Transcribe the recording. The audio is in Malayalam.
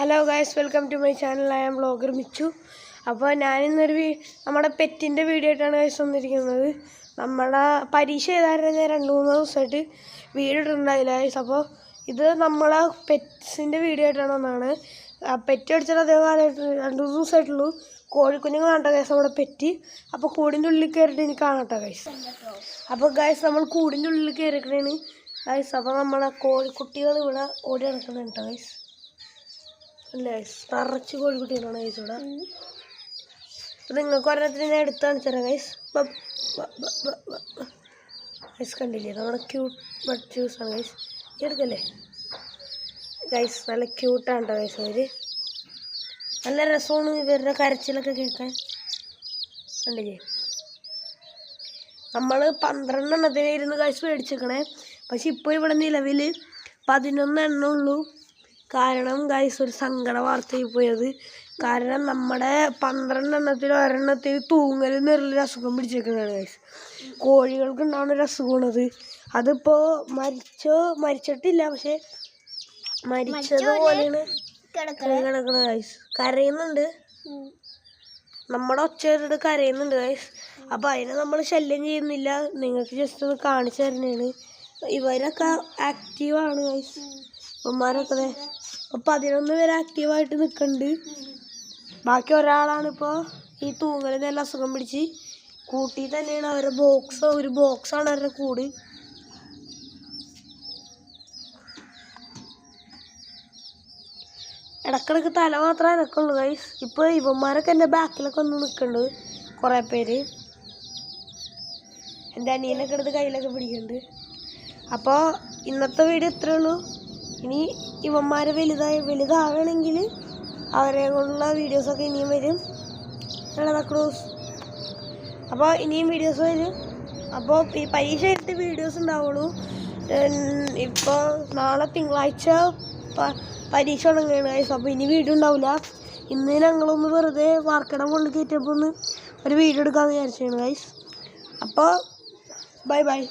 Hello guys, welcome to my channel. I am vlogger Michu. അപ്പോൾ ഞാനിന്നൊരു നമ്മുടെ പെറ്റിൻ്റെ വീഡിയോ ആയിട്ടാണ് ഗൈസ് വന്നിരിക്കുന്നത്. നമ്മുടെ പരീക്ഷ എഴുതാറുണ്ട്. ഞാൻ 2-3 ദിവസമായിട്ട് വീഡിയോ ഇട്ടിട്ടുണ്ടായില്ല ഗൈസ്. അപ്പോൾ ഇത് നമ്മളെ പെറ്റ്സിൻ്റെ വീഡിയോ ആയിട്ടാണ് വന്നതാണ്. പെറ്റ് അടിച്ചിട്ട് അതേ കാലമായിട്ട് 2-3 ദിവസമായിട്ടുള്ളൂ. കോഴിക്കുഞ്ഞുങ്ങളാണ് ഗൈസ് നമ്മുടെ പെറ്റ്. അപ്പോൾ കൂടിൻ്റെ ഉള്ളിൽ കയറിയിട്ട് എനിക്ക് കാണട്ടെ ഗൈസ്. അപ്പോൾ ഗൈസ് നമ്മൾ കൂടിൻ്റെ ഉള്ളിൽ കയറിക്കണേന് ഗൈസ്. അപ്പോൾ നമ്മളെ കോഴിക്കുട്ടികൾ ഇവിടെ ഓടി നടക്കുന്നുണ്ട് ഗൈസ്. അല്ലേ, നിറച്ച് കോഴിക്കുട്ടികളാണ് ഗൈസ് ഇവിടെ. അപ്പം നിങ്ങൾക്ക് ഒരെണ്ണത്തിന് ഞാൻ എടുത്ത് കാണിച്ചുതരാം ഗൈസ്. ഗൈസ് കണ്ടില്ലേ, നമ്മുടെ ക്യൂട്ട് ബഡ് ജ്യൂസാണ് ഗൈസ്. എടുക്കല്ലേ ഗൈസ്, നല്ല ക്യൂട്ടാണ് കേട്ടോ ഗൈസ്. അവർ നല്ല രസമാണ് ഇവരുടെ കരച്ചിലൊക്കെ കേൾക്കാൻ. കണ്ടില്ലേ, നമ്മൾ 12 എണ്ണത്തിനായിരുന്നു ഗൈസ് മേടിച്ചേക്കണേ. പക്ഷെ ഇപ്പോൾ ഇവിടെ നിലവിൽ 11 എണ്ണം ഉള്ളൂ. കാരണം ഗൈസ് ഒരു സങ്കട വാർത്തയായി പോയത്. കാരണം നമ്മുടെ 12 എണ്ണത്തിൽ ഒരെണ്ണത്തിൽ തൂങ്ങൽ എന്നൊരു അസുഖം പിടിച്ചേക്കുന്നതാണ് ഗൈസ്. കോഴികൾക്ക് ഉണ്ടാവുന്ന ഒരു അസുഖമാണത്. അതിപ്പോൾ മരിച്ചിട്ടില്ല, പക്ഷെ മരിച്ചതുപോലെയാണ് കിടക്കണത് ഗൈസ്. കരയുന്നുണ്ട്, നമ്മുടെ ഒച്ചയിട്ട് കരയുന്നുണ്ട് ഗൈസ്. അപ്പോൾ അതിനെ നമ്മൾ ശല്യം ചെയ്യുന്നില്ല, നിങ്ങൾക്ക് ജസ്റ്റ് ഒന്ന് കാണിച്ചു തരുന്നതാണ്. ഇവരൊക്കെ ആക്റ്റീവാണ് ഗൈസ്. ഇവന്മാരൊക്കെ 11 പേര് ആക്റ്റീവായിട്ട് നിൽക്കുന്നുണ്ട്. ബാക്കി ഒരാളാണിപ്പോൾ ഈ തൂങ്ങലിന് നല്ല അസുഖം പിടിച്ച് കൂട്ടി തന്നെയാണ് അവരുടെ ഒരു ബോക്സാണ് അവരുടെ കൂട്. ഇടക്കിടക്ക് തല മാത്രമേ അനക്കുള്ളൂ ഗൈസ്. ഇപ്പോൾ ഇവന്മാരൊക്കെ എൻ്റെ ബാക്കിലൊക്കെ ഒന്ന് നിൽക്കുന്നുണ്ട് കുറേ പേര്. എൻ്റെ അനിയനൊക്കെ എടുത്ത് കയ്യിലൊക്കെ പിടിക്കുന്നുണ്ട്. അപ്പോൾ ഇന്നത്തെ വീഡിയോ ഇത്രയേ ഉള്ളൂ. ഇനി ഇവന്മാർ വലുതാവണമെങ്കിൽ അവരെ കൊണ്ടുള്ള വീഡിയോസൊക്കെ ഇനിയും വരും. ക്രൂസ്. അപ്പോൾ ഇനിയും വീഡിയോസ് വരും. അപ്പോൾ ഈ പരീക്ഷ ആയിട്ട് വീഡിയോസ് ഉണ്ടാവുള്ളൂ. ഇപ്പോൾ നാളെ തിങ്കളാഴ്ച പരീക്ഷ തുടങ്ങുകയാണ് ഗൈസ്. അപ്പോൾ ഇനി വീഡിയോ ഉണ്ടാവില്ല. ഇന്ന് ഞങ്ങളൊന്ന് വെറുതെ വാർക്കട കൊണ്ട് കയറ്റിയപ്പോൾ ഒരു വീഡിയോ എടുക്കാമെന്ന് വിചാരിച്ചാണ് ഗൈസ്. അപ്പോൾ ബൈ.